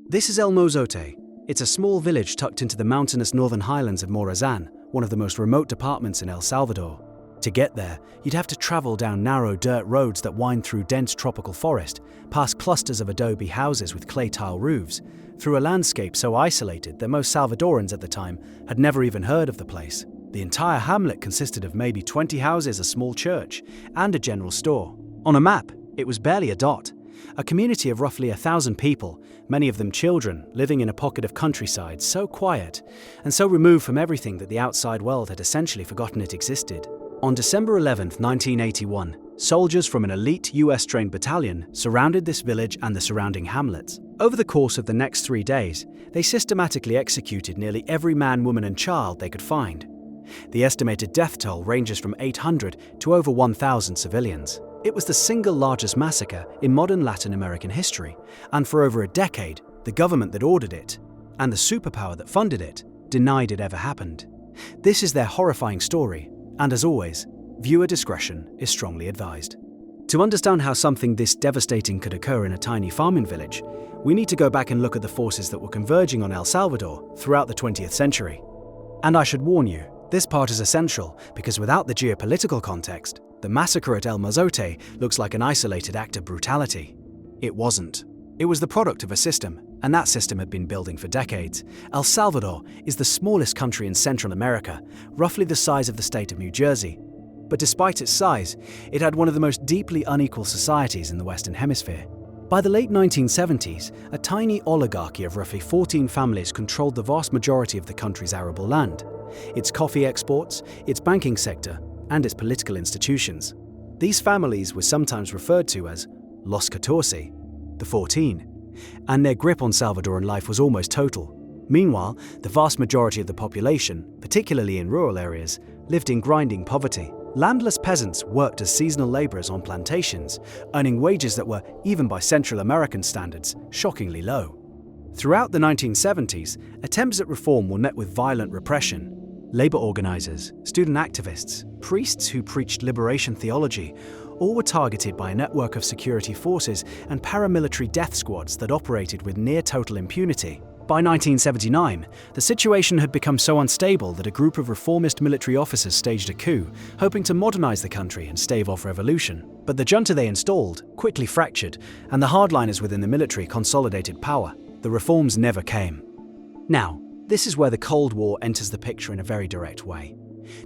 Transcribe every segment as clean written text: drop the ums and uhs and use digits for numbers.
This is El Mozote. It's a small village tucked into the mountainous northern highlands of Morazan, one of the most remote departments in El Salvador. To get there, you'd have to travel down narrow dirt roads that wind through dense tropical forest, past clusters of adobe houses with clay tile roofs, through a landscape so isolated that most Salvadorans at the time had never even heard of the place. The entire hamlet consisted of maybe 20 houses, a small church, and a general store. On a map, it was barely a dot. A community of roughly 1,000 people, many of them children, living in a pocket of countryside so quiet and so removed from everything that the outside world had essentially forgotten it existed. On December 11, 1981, soldiers from an elite US-trained battalion surrounded this village and the surrounding hamlets. Over the course of the next 3 days, they systematically executed nearly every man, woman, and child they could find. The estimated death toll ranges from 800 to over 1,000 civilians. It was the single largest massacre in modern Latin American history, and for over a decade, the government that ordered it, and the superpower that funded it, denied it ever happened. This is their horrifying story, and as always, viewer discretion is strongly advised. To understand how something this devastating could occur in a tiny farming village, we need to go back and look at the forces that were converging on El Salvador throughout the 20th century. And I should warn you, this part is essential because without the geopolitical context, the massacre at El Mozote looks like an isolated act of brutality. It wasn't. It was the product of a system, and that system had been building for decades. El Salvador is the smallest country in Central America, roughly the size of the state of New Jersey. But despite its size, it had one of the most deeply unequal societies in the Western Hemisphere. By the late 1970s, a tiny oligarchy of roughly 14 families controlled the vast majority of the country's arable land, its coffee exports, its banking sector, and its political institutions. These families were sometimes referred to as Los 14, the 14, and their grip on Salvadoran life was almost total. Meanwhile, the vast majority of the population, particularly in rural areas, lived in grinding poverty. Landless peasants worked as seasonal laborers on plantations, earning wages that were, even by Central American standards, shockingly low. Throughout the 1970s, attempts at reform were met with violent repression. Labor organizers, student activists, priests who preached liberation theology, all were targeted by a network of security forces and paramilitary death squads that operated with near-total impunity. By 1979, the situation had become so unstable that a group of reformist military officers staged a coup, hoping to modernize the country and stave off revolution. But the junta they installed quickly fractured, and the hardliners within the military consolidated power. The reforms never came. Now, this is where the Cold War enters the picture in a very direct way.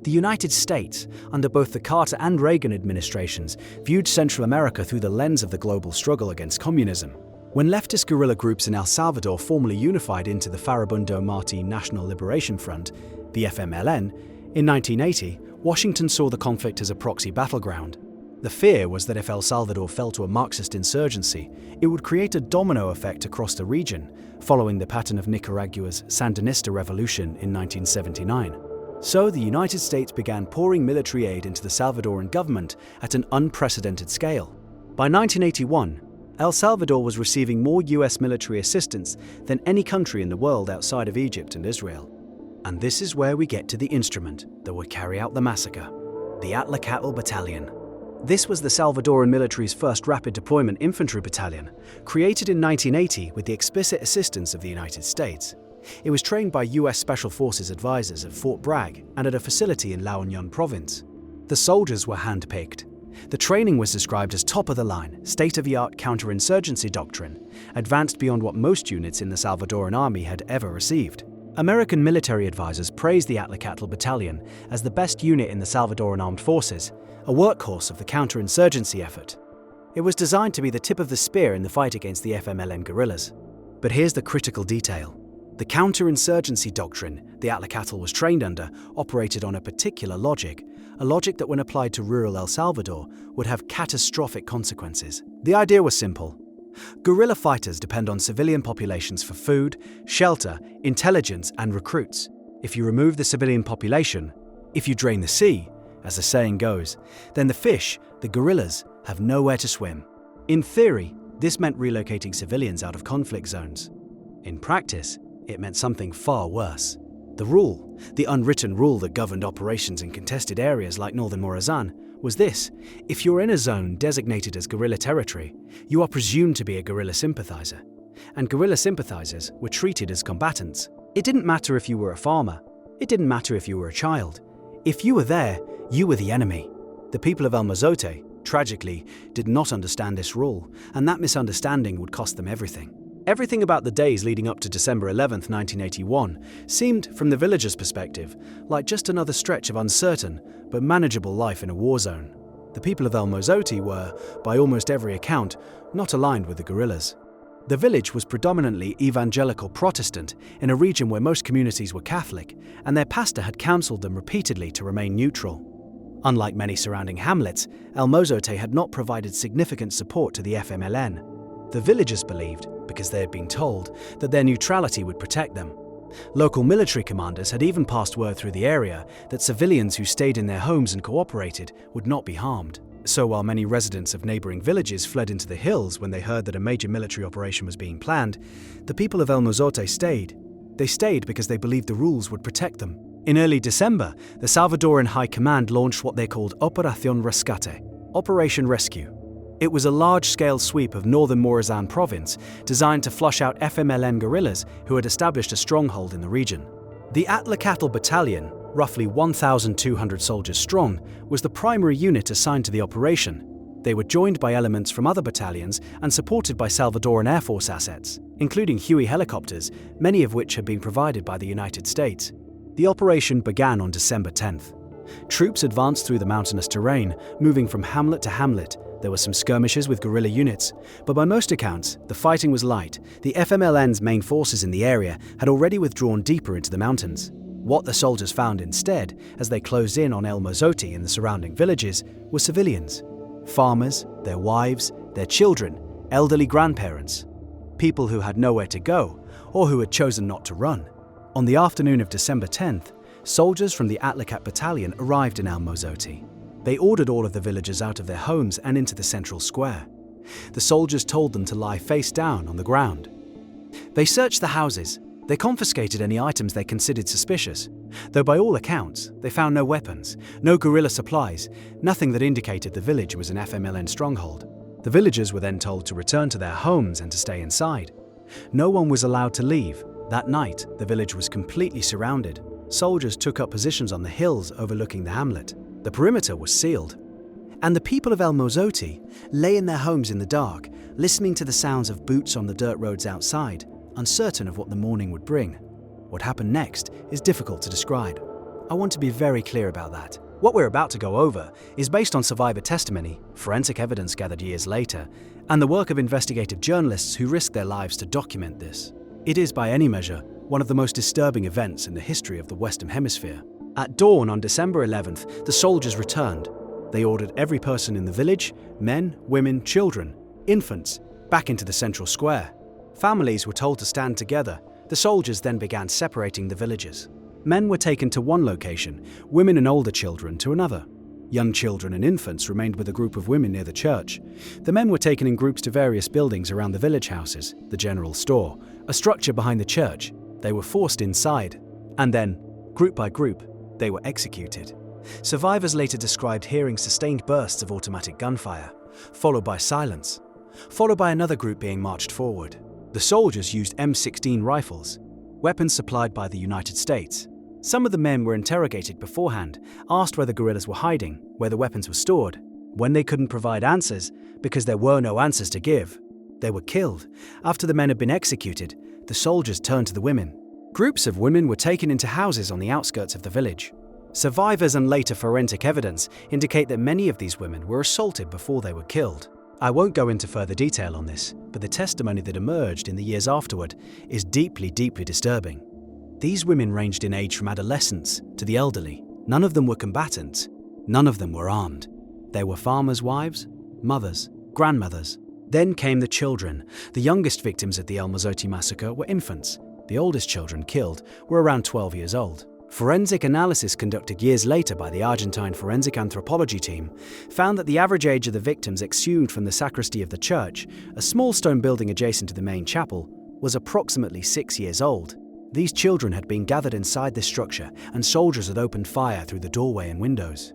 The United States, under both the Carter and Reagan administrations, viewed Central America through the lens of the global struggle against communism. When leftist guerrilla groups in El Salvador formally unified into the Farabundo Martí National Liberation Front, the FMLN, in 1980, Washington saw the conflict as a proxy battleground. The fear was that if El Salvador fell to a Marxist insurgency, it would create a domino effect across the region, following the pattern of Nicaragua's Sandinista revolution in 1979. So the United States began pouring military aid into the Salvadoran government at an unprecedented scale. By 1981, El Salvador was receiving more US military assistance than any country in the world outside of Egypt and Israel. And this is where we get to the instrument that would carry out the massacre, the Atlacatl Battalion. This was the Salvadoran military's first rapid deployment infantry battalion, created in 1980 with the explicit assistance of the United States. It was trained by US Special Forces advisors at Fort Bragg and at a facility in La Union province. The soldiers were hand-picked. The training was described as top-of-the-line, state-of-the-art counterinsurgency doctrine, advanced beyond what most units in the Salvadoran army had ever received. American military advisors praised the Atlacatl Battalion as the best unit in the Salvadoran armed forces, a workhorse of the counterinsurgency effort. It was designed to be the tip of the spear in the fight against the FMLN guerrillas. But here's the critical detail. The counterinsurgency doctrine the Atlacatl was trained under operated on a particular logic, a logic that when applied to rural El Salvador would have catastrophic consequences. The idea was simple. Guerrilla fighters depend on civilian populations for food, shelter, intelligence, and recruits. If you remove the civilian population, if you drain the sea, as the saying goes, then the fish, the guerrillas, have nowhere to swim. In theory, this meant relocating civilians out of conflict zones. In practice, it meant something far worse. The rule, the unwritten rule that governed operations in contested areas like northern Morazan, was this: if you're in a zone designated as guerrilla territory, you are presumed to be a guerrilla sympathizer. and guerrilla sympathizers were treated as combatants. It didn't matter if you were a farmer. It didn't matter if you were a child. If you were there, you were the enemy. The people of El Mozote, tragically, did not understand this rule, and that misunderstanding would cost them everything. Everything about the days leading up to December 11, 1981, seemed, from the villagers' perspective, like just another stretch of uncertain but manageable life in a war zone. The people of El Mozote were, by almost every account, not aligned with the guerrillas. The village was predominantly evangelical Protestant in a region where most communities were Catholic, and their pastor had counseled them repeatedly to remain neutral. Unlike many surrounding hamlets, El Mozote had not provided significant support to the FMLN. The villagers believed, because they had been told, that their neutrality would protect them. Local military commanders had even passed word through the area that civilians who stayed in their homes and cooperated would not be harmed. So while many residents of neighboring villages fled into the hills when they heard that a major military operation was being planned, the people of El Mozote stayed. They stayed because they believed the rules would protect them. In early December, the Salvadoran High Command launched what they called Operación Rescate, Operation Rescue. It was a large-scale sweep of northern Morazan province designed to flush out FMLN guerrillas who had established a stronghold in the region. The Atlacatl Battalion, roughly 1,200 soldiers strong, was the primary unit assigned to the operation. They were joined by elements from other battalions and supported by Salvadoran Air Force assets, including Huey helicopters, many of which had been provided by the United States. The operation began on December 10th. Troops advanced through the mountainous terrain, moving from hamlet to hamlet. There were some skirmishes with guerrilla units, but by most accounts, the fighting was light. The FMLN's main forces in the area had already withdrawn deeper into the mountains. What the soldiers found instead, as they closed in on El Mozote and the surrounding villages, were civilians. Farmers, their wives, their children, elderly grandparents. People who had nowhere to go, or who had chosen not to run. On the afternoon of December 10th, soldiers from the Atlacatl Battalion arrived in El Mozote. They ordered all of the villagers out of their homes and into the central square. The soldiers told them to lie face down on the ground. They searched the houses. They confiscated any items they considered suspicious, though by all accounts, they found no weapons, no guerrilla supplies, nothing that indicated the village was an FMLN stronghold. The villagers were then told to return to their homes and to stay inside. No one was allowed to leave. That night, the village was completely surrounded. Soldiers took up positions on the hills overlooking the hamlet. The perimeter was sealed. And the people of El Mozote lay in their homes in the dark, listening to the sounds of boots on the dirt roads outside, uncertain of what the morning would bring. What happened next is difficult to describe. I want to be very clear about that. What we're about to go over is based on survivor testimony, forensic evidence gathered years later, and the work of investigative journalists who risked their lives to document this. It is, by any measure, one of the most disturbing events in the history of the Western Hemisphere. At dawn on December 11th, the soldiers returned. They ordered every person in the village, men, women, children, infants, back into the central square. Families were told to stand together. The soldiers then began separating the villagers. Men were taken to one location, women and older children to another. Young children and infants remained with a group of women near the church. The men were taken in groups to various buildings around the village houses, the general store, a structure behind the church. They were forced inside, and then, group by group, they were executed. Survivors later described hearing sustained bursts of automatic gunfire, followed by silence, followed by another group being marched forward. The soldiers used M16 rifles, weapons supplied by the United States. Some of the men were interrogated beforehand, asked where the guerrillas were hiding, where the weapons were stored. When they couldn't provide answers, because there were no answers to give, they were killed. After the men had been executed, the soldiers turned to the women. Groups of women were taken into houses on the outskirts of the village. Survivors and later forensic evidence indicate that many of these women were assaulted before they were killed. I won't go into further detail on this, but the testimony that emerged in the years afterward is deeply, deeply disturbing. These women ranged in age from adolescents to the elderly. None of them were combatants. None of them were armed. They were farmers' wives, mothers, grandmothers. Then came the children. The youngest victims of the El Mozote Massacre were infants. The oldest children killed were around 12 years old. Forensic analysis conducted years later by the Argentine forensic anthropology team found that the average age of the victims exhumed from the sacristy of the church, a small stone building adjacent to the main chapel, was approximately 6 years old. These children had been gathered inside this structure, and soldiers had opened fire through the doorway and windows.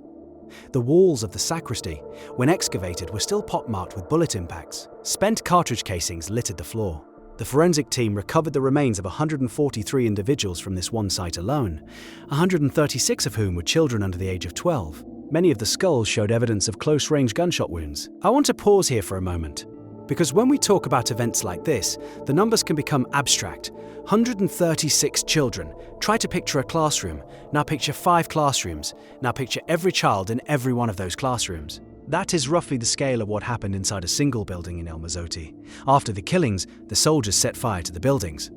The walls of the sacristy, when excavated, were still pockmarked with bullet impacts. Spent cartridge casings littered the floor. The forensic team recovered the remains of 143 individuals from this one site alone, 136 of whom were children under the age of 12. Many of the skulls showed evidence of close-range gunshot wounds. I want to pause here for a moment, because when we talk about events like this, the numbers can become abstract. 136 children. Try to picture a classroom. Now picture 5 classrooms. Now picture every child in every one of those classrooms. That is roughly the scale of what happened inside a single building in El Mozote. After the killings, the soldiers set fire to the buildings.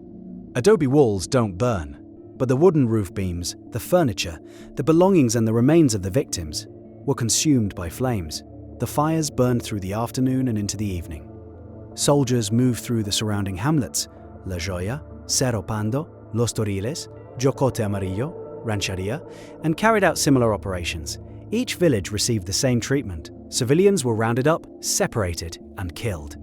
Adobe walls don't burn, but the wooden roof beams, the furniture, the belongings and the remains of the victims were consumed by flames. The fires burned through the afternoon and into the evening. Soldiers moved through the surrounding hamlets, La Joya, Cerro Pando, Los Toriles, Jocote Amarillo, Rancheria, and carried out similar operations. Each village received the same treatment. Civilians were rounded up, separated, and killed.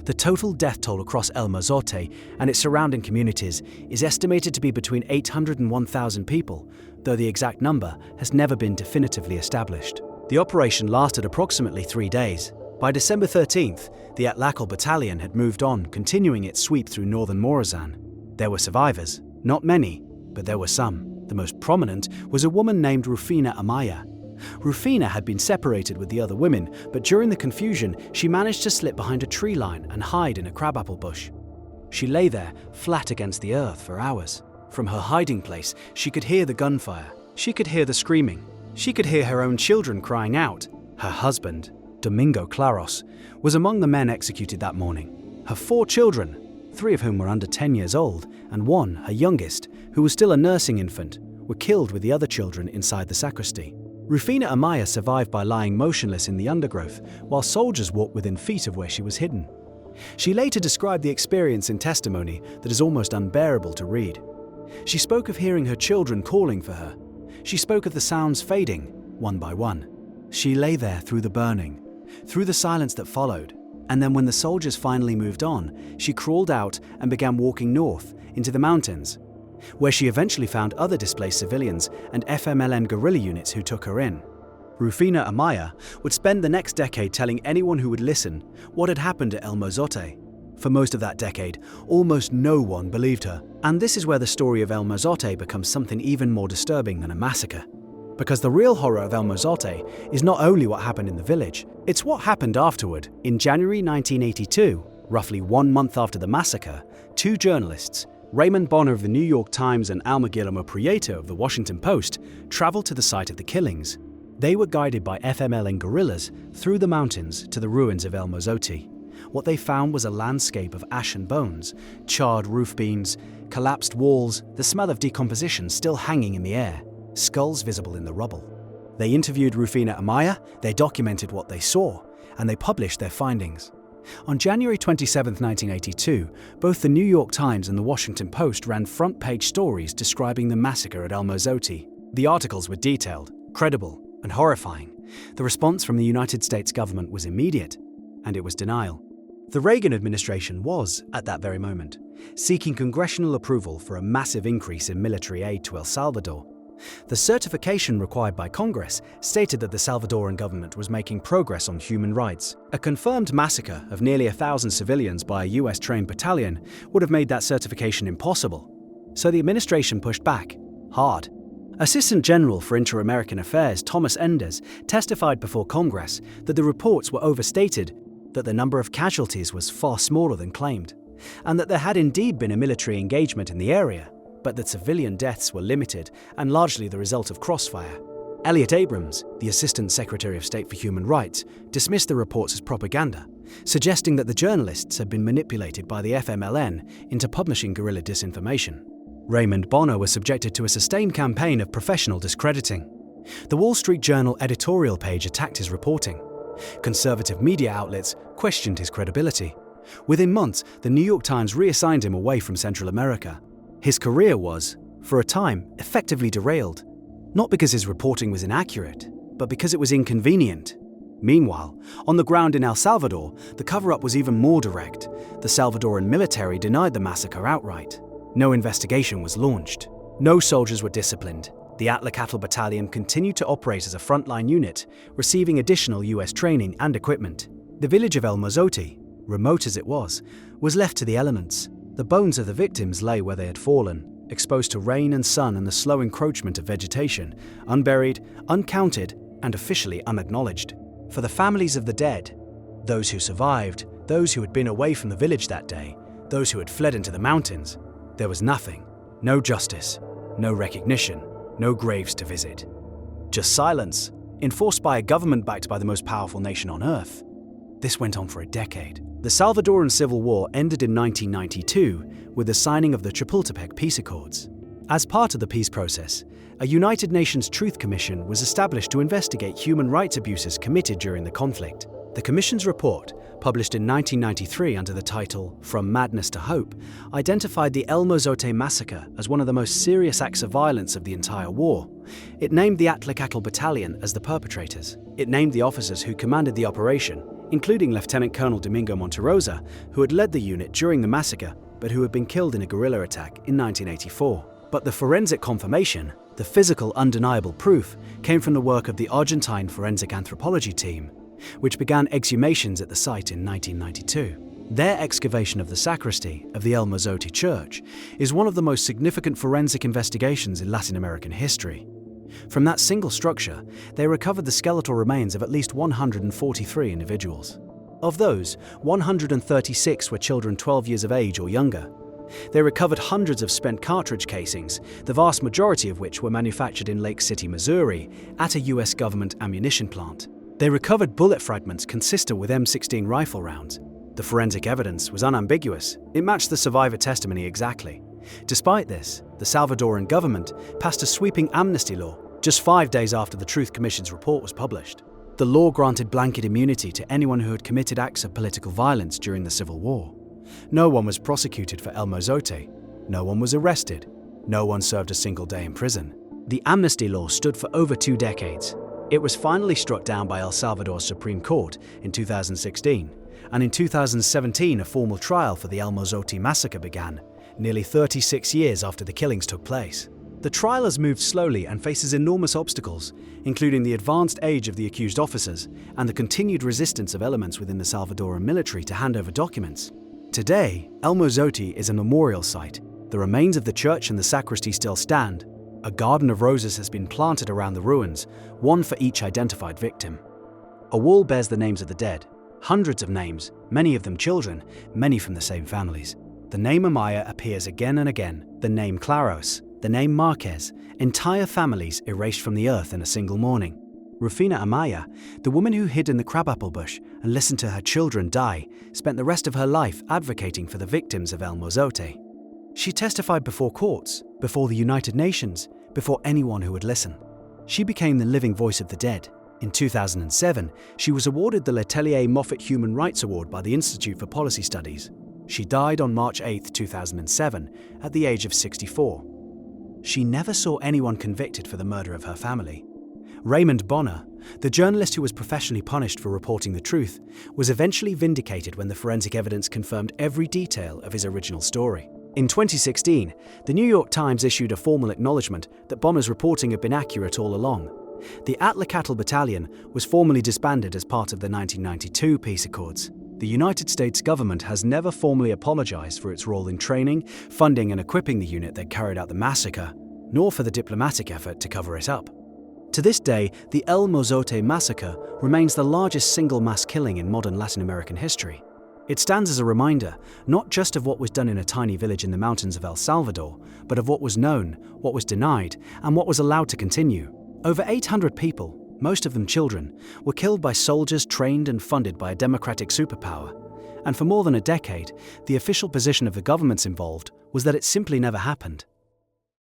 The total death toll across El Mozote and its surrounding communities is estimated to be between 800 and 1,000 people, though the exact number has never been definitively established. The operation lasted approximately 3 days. By December 13th, the Atlacol battalion had moved on, continuing its sweep through northern Morazan. There were survivors, not many, but there were some. The most prominent was a woman named Rufina Amaya. Rufina had been separated with the other women, but during the confusion, she managed to slip behind a tree line and hide in a crabapple bush. She lay there, flat against the earth, for hours. From her hiding place, she could hear the gunfire. She could hear the screaming. She could hear her own children crying out. Her husband, Domingo Claros, was among the men executed that morning. Her 4 children, 3 of whom were under 10 years old, and 1, her youngest, who was still a nursing infant, were killed with the other children inside the sacristy. Rufina Amaya survived by lying motionless in the undergrowth, while soldiers walked within feet of where she was hidden. She later described the experience in testimony that is almost unbearable to read. She spoke of hearing her children calling for her. She spoke of the sounds fading, one by one. She lay there through the burning, through the silence that followed, and then when the soldiers finally moved on, she crawled out and began walking north into the mountains, where she eventually found other displaced civilians and FMLN guerrilla units who took her in. Rufina Amaya would spend the next decade telling anyone who would listen what had happened at El Mozote. For most of that decade, almost no one believed her. And this is where the story of El Mozote becomes something even more disturbing than a massacre. Because the real horror of El Mozote is not only what happened in the village, it's what happened afterward. In January 1982, roughly 1 month after the massacre, 2 journalists, Raymond Bonner of the New York Times and Alma Guillermo Prieto of the Washington Post, traveled to the site of the killings. They were guided by FMLN guerrillas through the mountains to the ruins of El Mozote. What they found was a landscape of ash and bones, charred roof beams, collapsed walls, the smell of decomposition still hanging in the air, skulls visible in the rubble. They interviewed Rufina Amaya, they documented what they saw, and they published their findings. On January 27, 1982, both the New York Times and the Washington Post ran front-page stories describing the massacre at El Mozote. The articles were detailed, credible, and horrifying. The response from the United States government was immediate, and it was denial. The Reagan administration was, at that very moment, seeking congressional approval for a massive increase in military aid to El Salvador. The certification required by Congress stated that the Salvadoran government was making progress on human rights. A confirmed massacre of nearly 1,000 civilians by a US-trained battalion would have made that certification impossible. So the administration pushed back, hard. Assistant General for Inter-American Affairs Thomas Enders testified before Congress that the reports were overstated, that the number of casualties was far smaller than claimed, and that there had indeed been a military engagement in the area, but that civilian deaths were limited and largely the result of crossfire. Elliot Abrams, the Assistant Secretary of State for Human Rights, dismissed the reports as propaganda, suggesting that the journalists had been manipulated by the FMLN into publishing guerrilla disinformation. Raymond Bonner was subjected to a sustained campaign of professional discrediting. The Wall Street Journal editorial page attacked his reporting. Conservative media outlets questioned his credibility. Within months, the New York Times reassigned him away from Central America. His career was, for a time, effectively derailed, not because his reporting was inaccurate, but because it was inconvenient. Meanwhile, on the ground in El Salvador, the cover-up was even more direct. The Salvadoran military denied the massacre outright. No investigation was launched. No soldiers were disciplined. The Atlacatl Battalion continued to operate as a frontline unit, receiving additional US training and equipment. The village of El Mozote, remote as it was left to the elements. The bones of the victims lay where they had fallen, exposed to rain and sun and the slow encroachment of vegetation, unburied, uncounted, and officially unacknowledged. For the families of the dead, those who survived, those who had been away from the village that day, those who had fled into the mountains, there was nothing. No justice, no recognition, no graves to visit. Just silence, enforced by a government backed by the most powerful nation on earth. This went on for a decade. The Salvadoran Civil War ended in 1992 with the signing of the Chapultepec Peace Accords. As part of the peace process, a United Nations Truth Commission was established to investigate human rights abuses committed during the conflict. The Commission's report, published in 1993 under the title From Madness to Hope, identified the El Mozote Massacre as one of the most serious acts of violence of the entire war. It named the Atlacatl Battalion as the perpetrators. It named the officers who commanded the operation, including Lieutenant Colonel Domingo Monterrosa, who had led the unit during the massacre, but who had been killed in a guerrilla attack in 1984. But the forensic confirmation, the physical undeniable proof, came from the work of the Argentine forensic anthropology team, which began exhumations at the site in 1992. Their excavation of the sacristy of the El Mozote Church is one of the most significant forensic investigations in Latin American history. From that single structure, they recovered the skeletal remains of at least 143 individuals. Of those, 136 were children 12 years of age or younger. They recovered hundreds of spent cartridge casings, the vast majority of which were manufactured in Lake City, Missouri, at a US government ammunition plant. They recovered bullet fragments consistent with M16 rifle rounds. The forensic evidence was unambiguous. It matched the survivor testimony exactly. Despite this, the Salvadoran government passed a sweeping amnesty law just 5 days after the Truth Commission's report was published. The law granted blanket immunity to anyone who had committed acts of political violence during the Civil War. No one was prosecuted for El Mozote. No one was arrested. No one served a single day in prison. The amnesty law stood for over 2 decades. It was finally struck down by El Salvador's Supreme Court in 2016, and in 2017 a formal trial for the El Mozote Massacre began, nearly 36 years after the killings took place. The trial has moved slowly and faces enormous obstacles, including the advanced age of the accused officers and the continued resistance of elements within the Salvadoran military to hand over documents. Today, El Mozote is a memorial site. The remains of the church and the sacristy still stand. A garden of roses has been planted around the ruins, one for each identified victim. A wall bears the names of the dead, hundreds of names, many of them children, many from the same families. The name Amaya appears again and again, the name Claros, the name Marquez, entire families erased from the earth in a single morning. Rufina Amaya, the woman who hid in the crabapple bush and listened to her children die, spent the rest of her life advocating for the victims of El Mozote. She testified before courts, before the United Nations, before anyone who would listen. She became the living voice of the dead. In 2007, she was awarded the Letelier Moffat Human Rights Award by the Institute for Policy Studies. She died on March 8, 2007, at the age of 64. She never saw anyone convicted for the murder of her family. Raymond Bonner, the journalist who was professionally punished for reporting the truth, was eventually vindicated when the forensic evidence confirmed every detail of his original story. In 2016, the New York Times issued a formal acknowledgement that Bonner's reporting had been accurate all along. The Atlacatl Battalion was formally disbanded as part of the 1992 peace accords. The United States government has never formally apologized for its role in training, funding and equipping the unit that carried out the massacre, nor for the diplomatic effort to cover it up. To this day, the El Mozote Massacre remains the largest single mass killing in modern Latin American history. It stands as a reminder, not just of what was done in a tiny village in the mountains of El Salvador, but of what was known, what was denied, and what was allowed to continue. Over 800 people, most of them children, were killed by soldiers trained and funded by a democratic superpower. And for more than a decade, the official position of the governments involved was that it simply never happened.